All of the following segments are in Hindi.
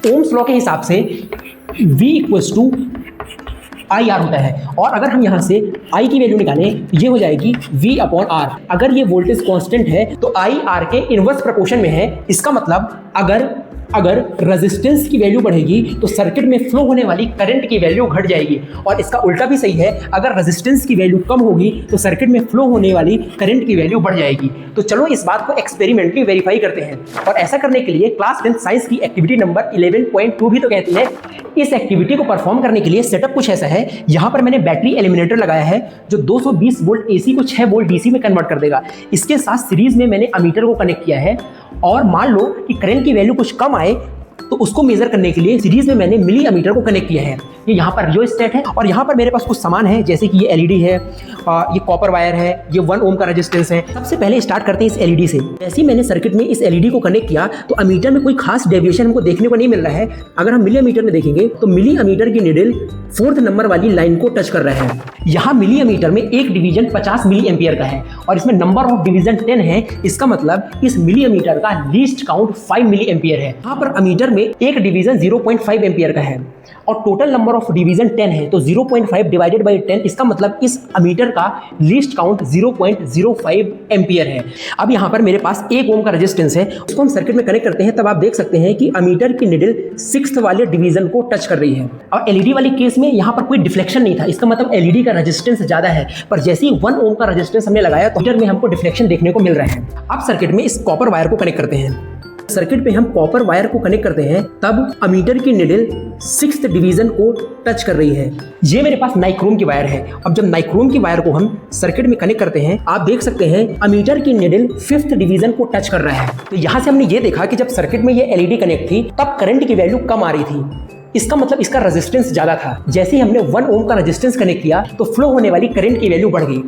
ओम्स लॉ के हिसाब से V equals to I R होता है। और अगर हम यहाँ से I की वैल्यू निकालें, ये हो जाएगी V अपॉन R। अगर ये वोल्टेज कांस्टेंट है तो I R के इनवर्स प्रोपोर्शन में है। इसका मतलब अगर रेजिस्टेंस की वैल्यू बढ़ेगी तो सर्किट में फ्लो होने वाली करंट की वैल्यू घट जाएगी, और इसका उल्टा भी सही है, अगर रेजिस्टेंस की वैल्यू कम होगी तो सर्किट में फ्लो होने वाली करंट की वैल्यू बढ़ जाएगी। तो चलो इस बात को एक्सपेरिमेंटली वेरीफाई करते हैं। और ऐसा करने के लिए क्लास 10 साइंस की एक्टिविटी नंबर 11.2 भी तो कहती है। इस एक्टिविटी को परफॉर्म करने के लिए सेटअप कुछ ऐसा है। यहाँ पर मैंने बैटरी एलिमिनेटर लगाया है जो 220 वोल्ट AC को 6 वोल्ट DC में कन्वर्ट कर देगा। इसके साथ सीरीज में मैंने अमीटर को कनेक्ट किया है, और मान लो कि करंट की वैल्यू कुछ कम आए तो उसको मेजर करने के लिए सीरीज में मैंने मिली अमीटर को कनेक्ट किया है। ये यहाँ पर रियोस्टेट है, और यहाँ पर मेरे पास कुछ सामान है, जैसे कि ये LED है, ये कॉपर वायर है, ये 1 ओम का रेजिस्टेंस है। सबसे पहले स्टार्ट करते हैं इस LED से। जैसे ही मैंने सर्किट में इस LED को कनेक्ट किया तो अमीटर में कोई खास डेविएशन हमको देखने को नहीं मिल रहा है। अगर हम मिली अमीटर में देखेंगे तो मिली अमीटर की निडल 4th नंबर वाली लाइन को टच कर रहा है। यहाँ मिली अमीटर में एक डिवीजन 50 मिली एम्पियर का है, और इसमें नंबर ऑफ डिवीजन 10 है। इसका मतलब इस मिली अमीटर का लीस्ट काउंट 5 मिली एम्पियर है। यहाँ पर अमीटर में एक डिवीजन 0.5 एम्पियर का है, और टोटल नंबर ऑफ डिवीजन 10 है, तो 0.5 डिवाइडेड बाई 10, इसका मतलब इस अमीटर का लीस्ट काउंट 0.05 एम्पियर है। अब यहाँ पर मेरे पास 1 ओम का रेजिस्टेंस है, उसको हम सर्किट में कनेक्ट करते हैं, तब आप देख सकते हैं कि अमीटर की निडल 6th वाले डिवीजन को टच कर रही है। और LED वाली केस में यहाँ पर कोई डिफ्लेक्शन नहीं था, इसका मतलब LED का रेजिस्टेंस ज्यादा है। पर जैसे ही 1 ओम का रेजिस्टेंस हमने लगाया तो मीटर में हमको डिफ्लेक्शन देखने को मिल रहा है। अब सर्किट में इस कॉपर वायर को कनेक्ट करते हैं। सर्किट पे हम कॉपर वायर को कनेक्ट करते हैं, तब अमीटर की निडल 6th डिवीजन को टच कर रही है। ये मेरे पास नाइक्रोम की वायर है। अब जब नाइक्रोम की वायर को हम सर्किट में कनेक्ट करते हैं, आप देख सकते हैं अमीटर की निडल 5th डिवीजन को टच कर रहा है। तो यहाँ से हमने ये देखा कि जब सर्किट में ये LED कनेक्ट थी तब करंट की वैल्यू कम आ रही थी। इसका मतलब इसका रेजिस्टेंस ज्यादा था। जैसे ही हमने 1 ओम का रेजिस्टेंस कनेक्ट किया तो फ्लो होने वाली करंट की वैल्यू बढ़ गई।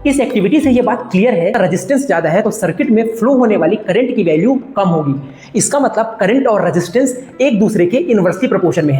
इस एक्टिविटी से ये बात क्लियर है, रेजिस्टेंस ज्यादा है तो सर्किट में फ्लो होने वाली करंट की वैल्यू कम होगी। इसका मतलब करंट और रेजिस्टेंस एक दूसरे के इनवर्सली प्रोपोर्शन में है।